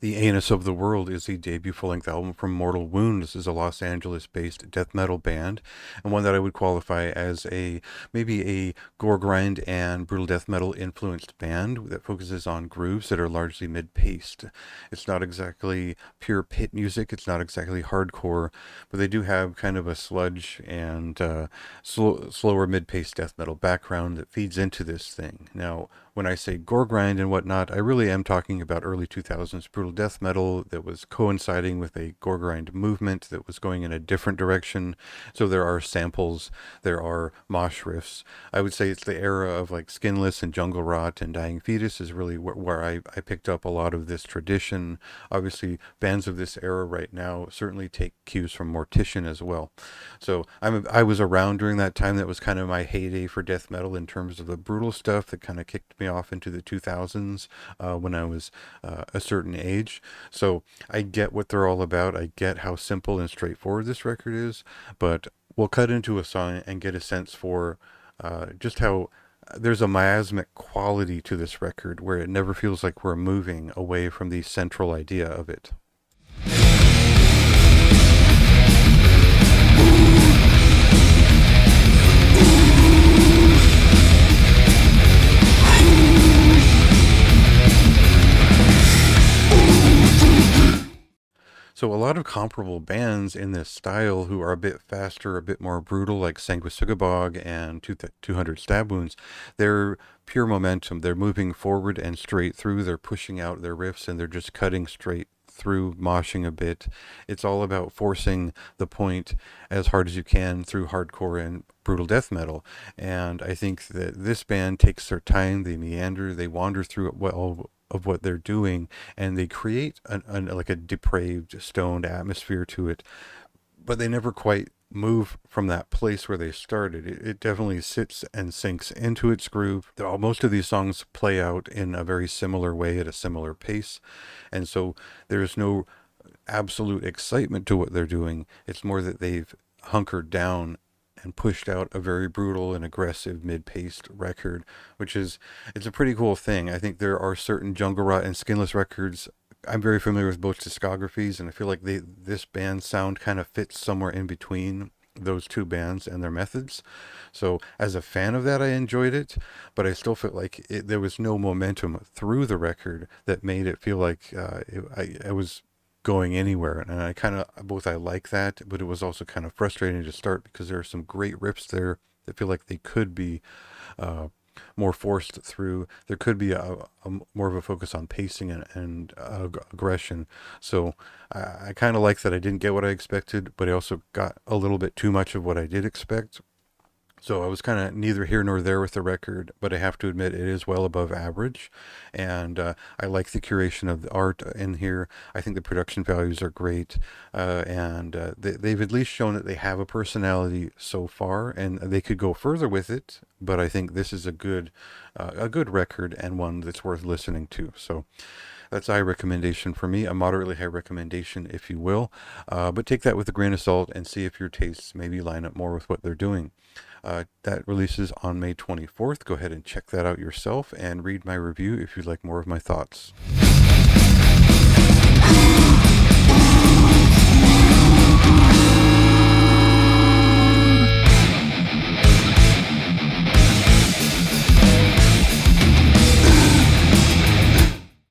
The Anus of the World is the debut full-length album from Mortal Wound. This is a Los Angeles-based death metal band, and one that I would qualify as a maybe a gore grind and brutal death metal influenced band that focuses on grooves that are largely mid-paced. It's not exactly pure pit music. It's not exactly hardcore, but they do have kind of a sludge and slower mid-paced death metal background that feeds into this thing. Now, when I say gore grind and whatnot, I really am talking about early 2000s brutal death metal that was coinciding with a gore grind movement that was going in a different direction. So there are samples, there are mosh riffs. I would say it's the era of like Skinless and Jungle Rot and Dying Fetus is really where I picked up a lot of this tradition. Obviously, bands of this era right now certainly take cues from Mortician as well. So I was around during that time. That was kind of my heyday for death metal in terms of the brutal stuff that kind of kicked me off into the 2000s when I was a certain age. So I get what they're all about. I get how simple and straightforward this record is, but we'll cut into a song and get a sense for just how there's a miasmic quality to this record where it never feels like we're moving away from the central idea of it. So a lot of comparable bands in this style who are a bit faster, a bit more brutal, like Sanguisugabog and 200 Stab Wounds, they're pure momentum. They're moving forward and straight through. They're pushing out their riffs and they're just cutting straight through, moshing a bit. It's all about forcing the point as hard as you can through hardcore and brutal death metal. And I think that this band takes their time, they meander, they wander through it well of what they're doing, and they create like a depraved, stoned atmosphere to it. But they never quite move from that place where they started. It definitely sits and sinks into its groove. Most of these songs play out in a very similar way at a similar pace, and so there's no absolute excitement to what they're doing. It's more that they've hunkered down and pushed out a very brutal and aggressive mid-paced record, which is it's a pretty cool thing. I think there are certain Jungle Rot and Skinless records. I'm very familiar with both discographies, and I feel like this band's sound kind of fits somewhere in between those two bands and their methods. So as a fan of that, I enjoyed it, but I still felt like there was no momentum through the record that made it feel like I was going anywhere. And I kind of both I like that, but it was also kind of frustrating to start because there are some great riffs there that feel like they could be uh, more forced through. There could be more of a focus on pacing and aggression. So I kind of like that I didn't get what I expected, but I also got a little bit too much of what I did expect. So I was kind of neither here nor there with the record, but I have to admit it is well above average, and I like the curation of the art in here. I think the production values are great, and they've at least shown that they have a personality so far, and they could go further with it. But I think this is a good record and one that's worth listening to. So that's a high recommendation for me, a moderately high recommendation, if you will. But take that with a grain of salt and see if your tastes maybe line up more with what they're doing. That releases on May 24th. Go ahead and check that out yourself and read my review if you'd like more of my thoughts.